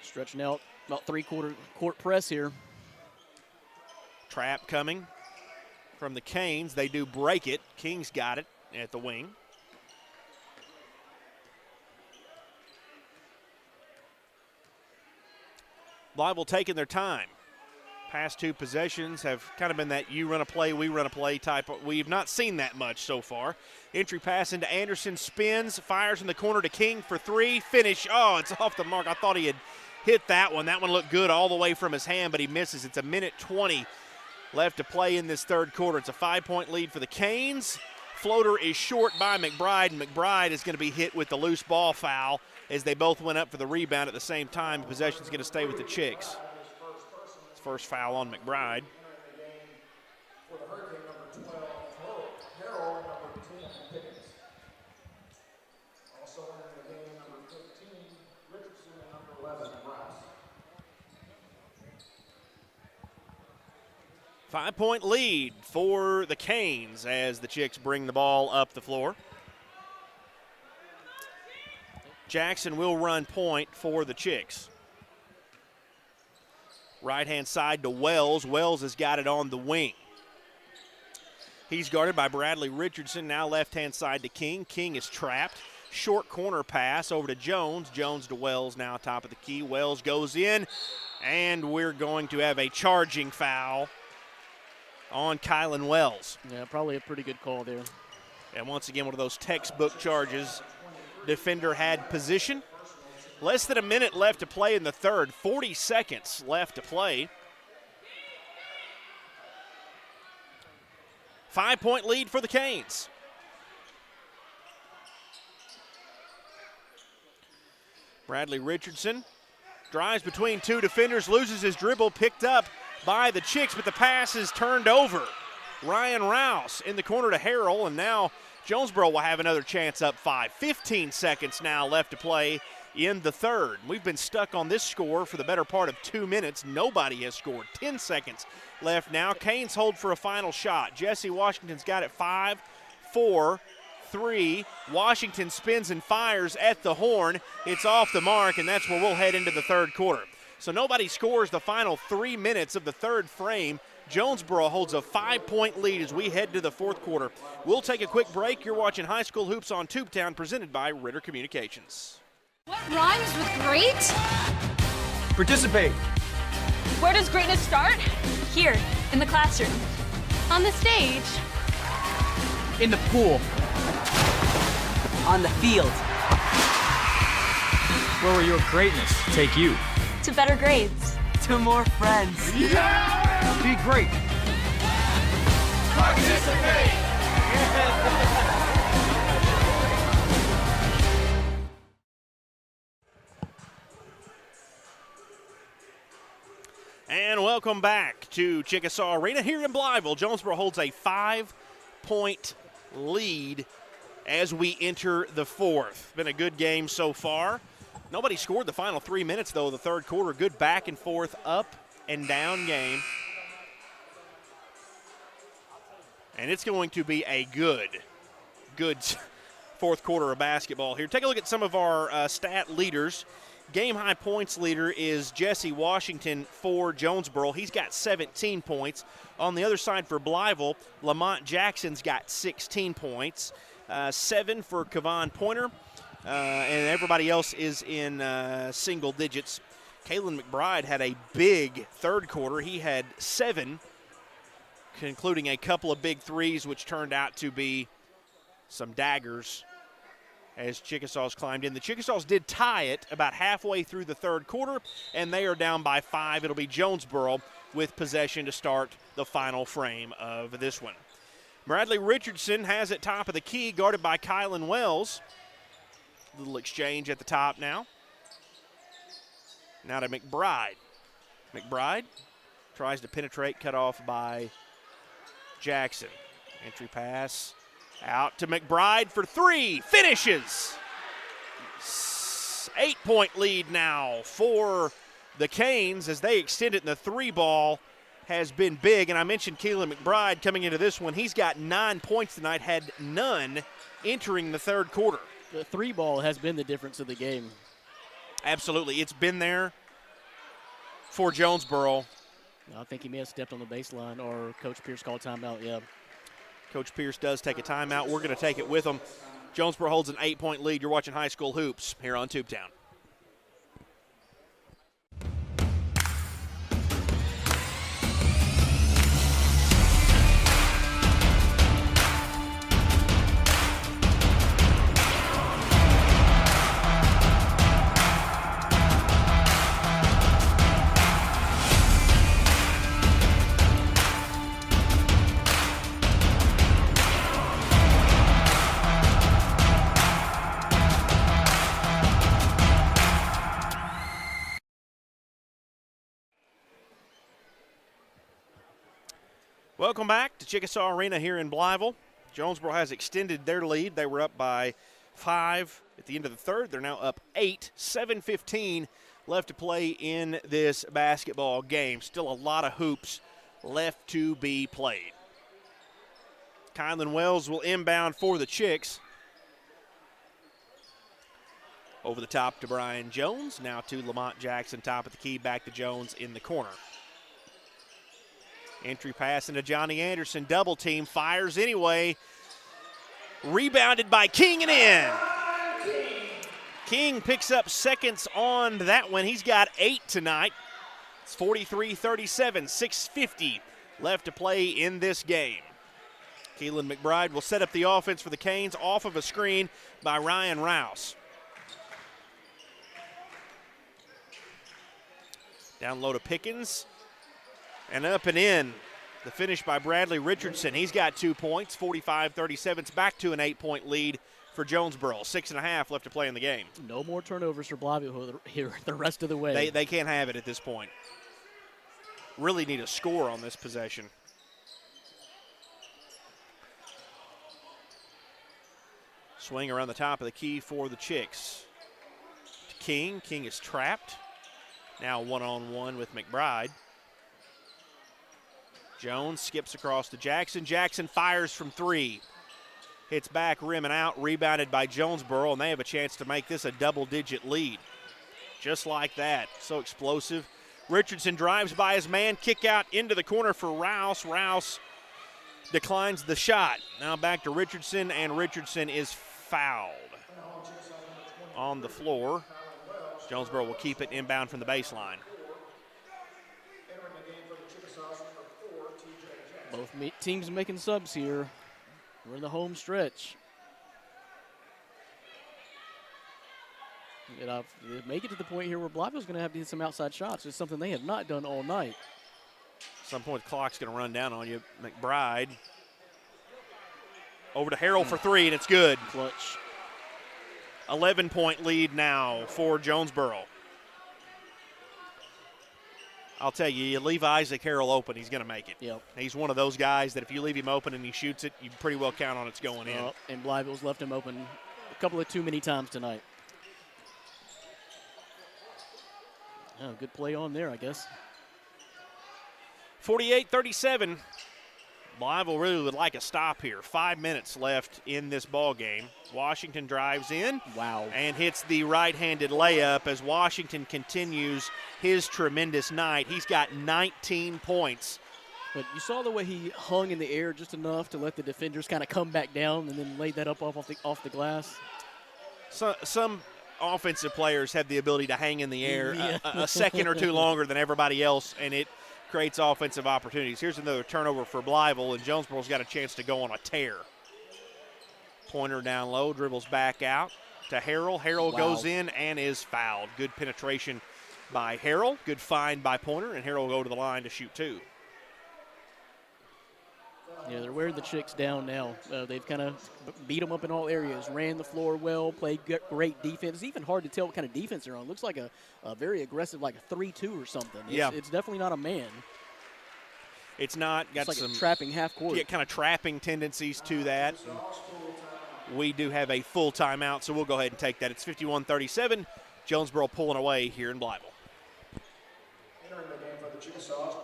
Stretching out about 3/4 court press here. Trap coming from the Canes. They do break it. King's got it at the wing. Blytheville taking their time. Past 2 possessions have kind of been that you run a play, we run a play type. We've not seen that much so far. Entry pass into Anderson, spins, fires in the corner to King for 3. Finish. Oh, it's off the mark. I thought he had hit that one. That one looked good all the way from his hand, but he misses. It's a minute 20 left to play in this third quarter. It's a 5-point lead for the Canes. Floater is short by McBride, and McBride is going to be hit with the loose ball foul as they both went up for the rebound at the same time. Possession's going to stay with the Chicks. First foul on McBride. Also in the game, number 15, Richardson, and number 11, Rouse. 5-point lead for the Canes as the Chicks bring the ball up the floor. Jackson will run point for the Chicks. Right-hand side to Wells. Wells has got it on the wing. He's guarded by Bradley Richardson. Now left-hand side to King. King is trapped. Short corner pass over to Jones. Jones to Wells, now top of the key. Wells goes in, and we're going to have a charging foul on Kylan Wells. Yeah, probably a pretty good call there. And once again, one of those textbook charges. Defender had position. Less than a minute left to play in the third. 40 seconds left to play. 5-point lead for the Canes. Bradley Richardson drives between 2 defenders, loses his dribble, picked up by the Chicks, but the pass is turned over. Ryan Rouse in the corner to Harrell, and now Jonesboro will have another chance up 5. 15 seconds now left to play in the third. We've been stuck on this score for the better part of 2 minutes. Nobody has scored. 10 seconds left now. Canes hold for a final shot. Jesse Washington's got it. 5, 4, 3. Washington spins and fires at the horn. It's off the mark, and that's where we'll head into the third quarter. So nobody scores the final 3 minutes of the third frame. Jonesboro holds a 5-point lead as we head to the fourth quarter. We'll take a quick break. You're watching High School Hoops on Tubetown, presented by Ritter Communications. What rhymes with great? Participate. Where does greatness start? Here, in the classroom. On the stage. In the pool. On the field. Where will your greatness take you? To better grades. To more friends. Yeah! Be great. Participate! And welcome back to Chickasaw Arena here in Blytheville. Jonesboro holds a 5-point lead as we enter the fourth. Been a good game so far. Nobody scored the final 3 minutes, though, of the third quarter. Good back and forth, up and down game. And it's going to be a good fourth quarter of basketball here. Take a look at some of our stat leaders. Game-high points leader is Jesse Washington for Jonesboro. He's got 17 points. On the other side for Blytheville, Lamont Jackson's got 16 points. 7 for Kevon Pointer, and everybody else is in single digits. Kalen McBride had a big third quarter. He had 7, concluding a couple of big threes, which turned out to be some daggers as Chickasaws climbed in. The Chickasaws did tie it about halfway through the third quarter, and they are down by 5. It'll be Jonesboro with possession to start the final frame of this one. Bradley Richardson has it top of the key, guarded by Kylan Wells. Little exchange at the top now. Now to McBride. McBride tries to penetrate, cut off by Jackson. Entry pass out to McBride for 3. Finishes. 8-point lead now for the Canes as they extend it, and the 3-ball has been big. And I mentioned Keelan McBride coming into this one. He's got 9 points tonight, had none entering the third quarter. The 3-ball has been the difference of the game. Absolutely. It's been there for Jonesboro. I think he may have stepped on the baseline, or Coach Pierce called timeout, yeah. Coach Pierce does take a timeout. We're going to take it with him. Jonesboro holds an 8-point lead. You're watching High School Hoops here on Tubetown. Welcome back to Chickasaw Arena here in Blytheville. Jonesboro has extended their lead. They were up by 5 at the end of the third. They're now up 8, 7:15 left to play in this basketball game. Still a lot of hoops left to be played. Kylan Wells will inbound for the Chicks. Over the top to Brian Jones. Now to Lamont Jackson, top of the key, back to Jones in the corner. Entry pass into Johnny Anderson, double team, fires anyway. Rebounded by King and in. King picks up seconds on that one. He's got 8 tonight. It's 43-37, 6:50 left to play in this game. Keelan McBride will set up the offense for the Canes off of a screen by Ryan Rouse. Down low to Pickens. And up and in, the finish by Bradley Richardson. He's got 2 points, 45-37. It's back to an 8-point lead for Jonesboro. 6.5 left to play in the game. No more turnovers for Blytheville here the rest of the way. They can't have it at this point. Really need a score on this possession. Swing around the top of the key for the Chicks. To King. King is trapped. Now one-on-one with McBride. Jones skips across to Jackson. Jackson fires from 3. Hits back, rim and out, rebounded by Jonesboro, and they have a chance to make this a double-digit lead. Just like that. So explosive. Richardson drives by his man, kick out into the corner for Rouse. Rouse declines the shot. Now back to Richardson, and Richardson is fouled on the floor. Jonesboro will keep it inbound from the baseline. Both teams making subs here. We're in the home stretch. And make it to the point here where Blytheville's going to have to hit some outside shots. It's something they have not done all night. At some point, the clock's going to run down on you. McBride over to Harrell for three, and it's good. Clutch. 11-point lead now for Jonesboro. I'll tell you, you leave Isaac Harrell open, he's going to make it. Yep. He's one of those guys that if you leave him open and he shoots it, you pretty well count on it's going in. And Blytheville's left him open a couple of too many times tonight. Oh, good play on there, I guess. 48-37. Blytheville really would like a stop here. 5 minutes left in this ball game. Washington drives in. Wow. And hits the right-handed layup as Washington continues his tremendous night. He's got 19 points. But you saw the way he hung in the air just enough to let the defenders kind of come back down and then laid that up off the glass. Some offensive players have the ability to hang in the air a second or two longer than everybody else, and it creates offensive opportunities. Here's another turnover for Blytheville, and Jonesboro's got a chance to go on a tear. Pointer down low, dribbles back out to Harrell. Harrell goes in and is fouled. Good penetration by Harrell. Good find by Pointer, and Harrell will go to the line to shoot two. Yeah, they're wearing the Chicks down now. They've kind of beat them up in all areas, ran the floor well, played great defense. It's even hard to tell what kind of defense they're on. Looks like a very aggressive, like a 3-2 or something. It's definitely not a man. It's not. Got it's like some a trapping half court. Yeah, kind of trapping tendencies to that. We do have a full timeout, so we'll go ahead and take that. It's 51-37. Jonesboro pulling away here in Blytheville. Entering the game for the Chickasaws.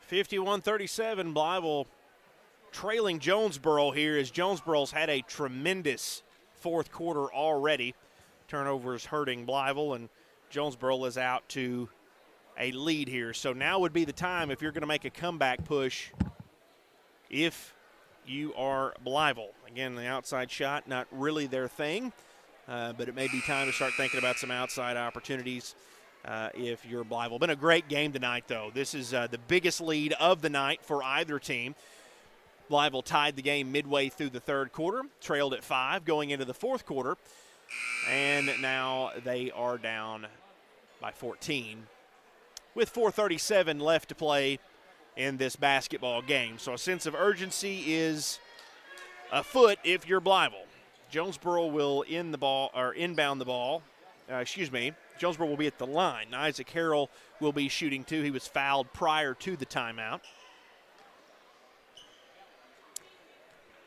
51-37, Blytheville trailing Jonesboro here as Jonesboro's had a tremendous fourth quarter already. Turnovers hurting Blytheville, and Jonesboro is out to a lead here. So now would be the time if you're going to make a comeback push if you are Blytheville. Again, the outside shot, not really their thing, but it may be time to start thinking about some outside opportunities if you're Blytheville. Been a great game tonight, though. This is the biggest lead of the night for either team. Blytheville tied the game midway through the third quarter, trailed at 5 going into the fourth quarter, and now they are down by 14 with 4:37 left to play in this basketball game. So a sense of urgency is afoot if you're Blytheville. Jonesboro will inbound the ball. Jonesboro will be at the line. Isaac Harrell will be shooting two. He was fouled prior to the timeout.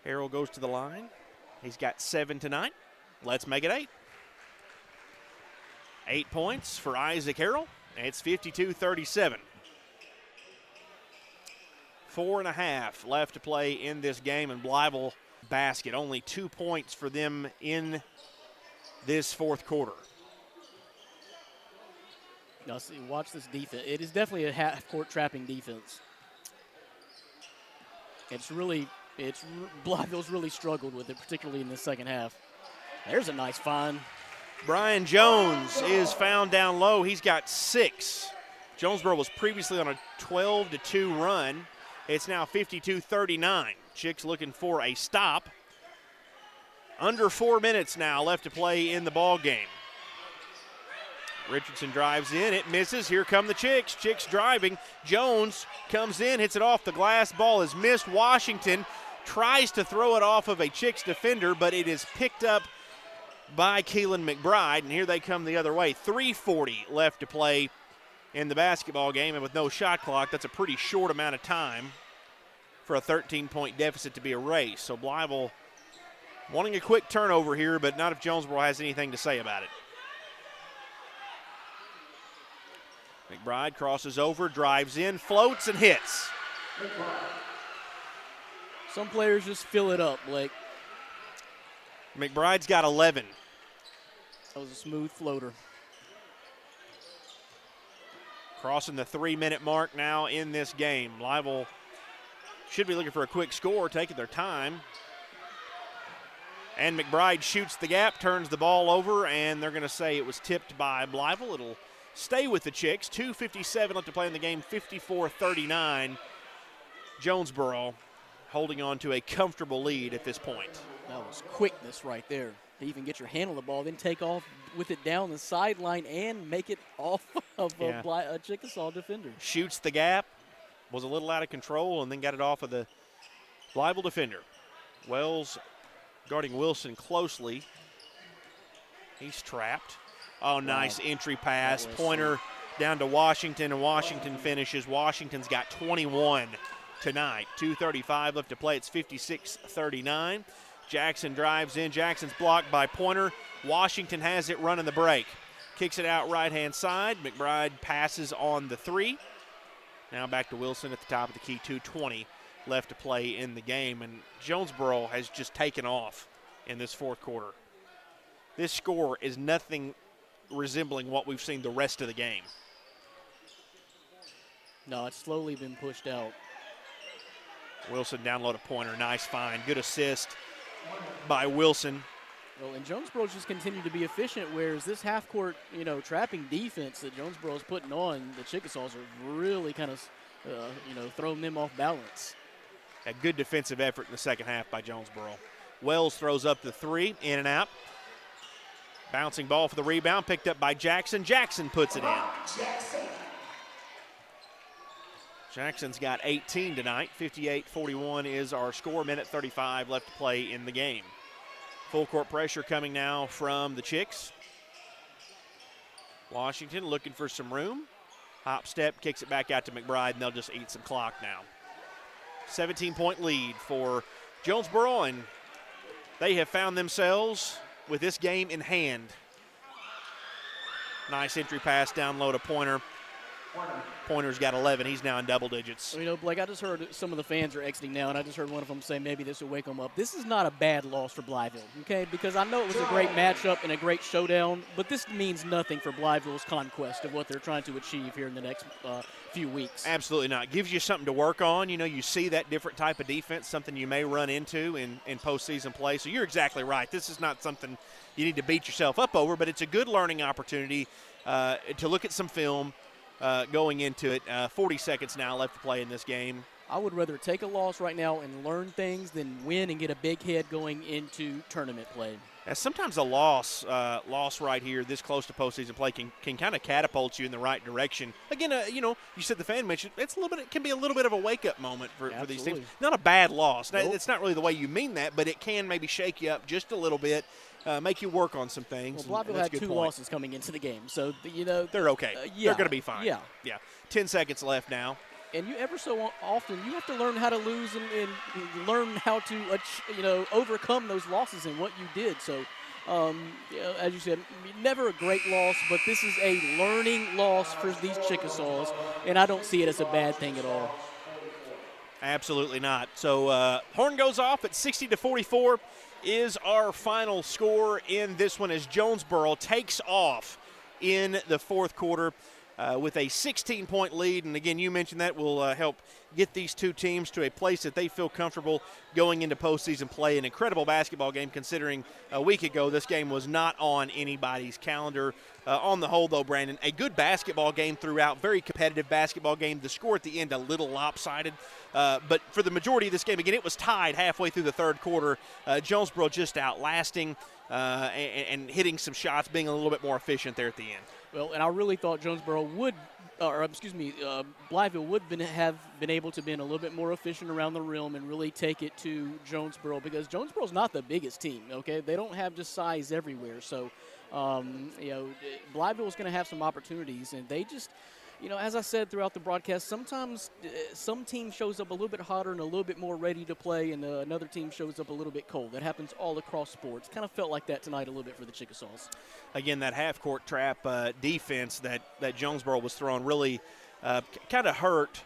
Harrell goes to the line. He's got 7 tonight. Let's make it 8. 8 points for Isaac Harrell. It's 52-37. 4.5 left to play in this game, and Blytheville basket. Only 2 points for them in this fourth quarter. Now, see, watch this defense. It is definitely a half-court trapping defense. Blytheville's really struggled with it, particularly in the second half. There's a nice find. Brian Jones is found down low. He's got 6. Jonesboro was previously on a 12-2 run. It's now 52-39. Chicks looking for a stop. Under 4 minutes now left to play in the ball game. Richardson drives in. It misses. Here come the Chicks. Chicks driving. Jones comes in, hits it off the glass. Ball is missed. Washington tries to throw it off of a Chicks defender, but it is picked up by Keelan McBride, and here they come the other way. 3:40 left to play in the basketball game, and with no shot clock, that's a pretty short amount of time for a 13-point deficit to be erased. So Blytheville wanting a quick turnover here, but not if Jonesboro has anything to say about it. McBride crosses over, drives in, floats, and hits. Some players just fill it up, Blake. McBride's got 11. That was a smooth floater. Crossing the 3-minute mark now in this game. Blytheville should be looking for a quick score, taking their time. And McBride shoots the gap, turns the ball over, and they're going to say it was tipped by Blytheville. It'll stay with the Chicks. 2:57 left to play in the game, 54-39. Jonesboro holding on to a comfortable lead at this point. That was quickness right there. To even get your hand on the ball, then take off with it down the sideline and make it off of a Chickasaw defender. Shoots the gap, was a little out of control, and then got it off of the Blytheville defender. Wells guarding Wilson closely. He's trapped. Oh, nice entry pass. Pointer down to Washington, and Washington finishes. Washington's got 21 tonight. 2:35 left to play. It's 56-39. Jackson drives in. Jackson's blocked by Pointer. Washington has it running the break. Kicks it out right-hand side. McBride passes on the 3. Now back to Wilson at the top of the key. 2:20 left to play in the game. And Jonesboro has just taken off in this fourth quarter. This score is nothing resembling what we've seen the rest of the game. No, it's slowly been pushed out. Wilson down low to Pointer. Nice find. Good assist by Wilson. Well, and Jonesboro's just continued to be efficient, whereas this half-court, trapping defense that Jonesboro's putting on, the Chickasaws are really kind of, throwing them off balance. A good defensive effort in the second half by Jonesboro. Wells throws up the 3, in and out. Bouncing ball for the rebound, picked up by Jackson. Jackson puts it in. Jackson's got 18 tonight. 58-41 is our score. Minute 35 left to play in the game. Full court pressure coming now from the Chicks. Washington looking for some room. Hop step, kicks it back out to McBride, and they'll just eat some clock now. 17-point lead for Jonesboro, and they have found themselves with this game in hand. Nice entry pass down low to Pointer. Pointer's got 11. He's now in double digits. Blake, I just heard some of the fans are exiting now, and I just heard one of them say maybe this will wake them up. This is not a bad loss for Blytheville, okay? Because I know it was a great matchup and a great showdown, but this means nothing for Blytheville's conquest of what they're trying to achieve here in the next few weeks. Absolutely not. Gives you something to work on. You see that different type of defense, something you may run into in postseason play. So you're exactly right. This is not something you need to beat yourself up over, but it's a good learning opportunity to look at some film going into it. 40 seconds now left to play in this game. I would rather take a loss right now and learn things than win and get a big head going into tournament play. Sometimes a loss right here this close to postseason play can kind of catapult you in the right direction. Again, you said the fan mentioned it can be a little bit of a wake-up moment for these teams. Not a bad loss. Nope. It's not really the way you mean that, but it can maybe shake you up just a little bit, make you work on some things. Well, Blytheville had 2 losses coming into the game, so they're okay. They're going to be fine. Yeah. 10 seconds left now. And you ever so often you have to learn how to lose and learn how to overcome those losses and what you did. So, as you said, never a great loss, but this is a learning loss for these Chickasaws, and I don't see it as a bad thing at all. Absolutely not. So horn goes off at 60-44 is our final score in this one as Jonesboro takes off in the fourth quarter. With a 16-point lead, and again, you mentioned that will help get these two teams to a place that they feel comfortable going into postseason play. An incredible basketball game, considering a week ago this game was not on anybody's calendar. On the whole, though, Brandon, a good basketball game throughout, very competitive basketball game. The score at the end a little lopsided, but for the majority of this game, again, it was tied halfway through the third quarter. Jonesboro just outlasting and hitting some shots, being a little bit more efficient there at the end. Well, and I really thought Blytheville would have been able to be a little bit more efficient around the rim and really take it to Jonesboro, because Jonesboro's not the biggest team, okay? They don't have just size everywhere. So, Blytheville's going to have some opportunities, and they just, as I said throughout the broadcast, sometimes some team shows up a little bit hotter and a little bit more ready to play, and another team shows up a little bit cold. That happens all across sports. Kind of felt like that tonight a little bit for the Chickasaws. Again, that half-court trap defense that Jonesboro was throwing really kind of hurt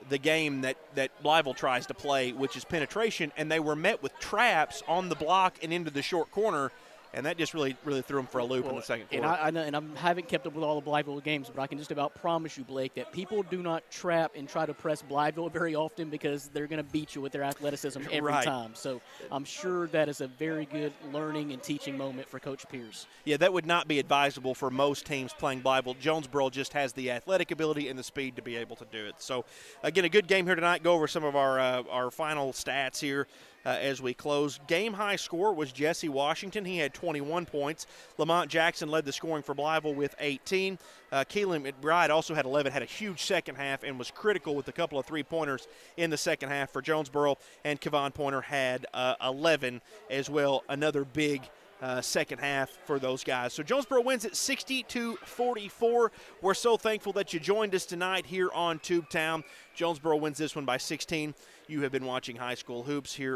the game that Blytheville tries to play, which is penetration, and they were met with traps on the block and into the short corner, and that just really threw them for a loop in the second quarter. And I haven't kept up with all the Blytheville games, but I can just about promise you, Blake, that people do not trap and try to press Blytheville very often because they're going to beat you with their athleticism every time. So I'm sure that is a very good learning and teaching moment for Coach Pierce. Yeah, that would not be advisable for most teams playing Blytheville. Jonesboro just has the athletic ability and the speed to be able to do it. So, again, a good game here tonight. Go over some of our final stats here. As we close. Game high score was Jesse Washington. He had 21 points. Lamont Jackson led the scoring for Blytheville with 18. Keelan McBride also had 11, had a huge second half and was critical with a couple of three-pointers in the second half for Jonesboro. And Kevon Pointer had 11 as well, another big second half for those guys. So Jonesboro wins at 60-44. We're so thankful that you joined us tonight here on Tubetown. Jonesboro wins this one by 16. You have been watching High School Hoops here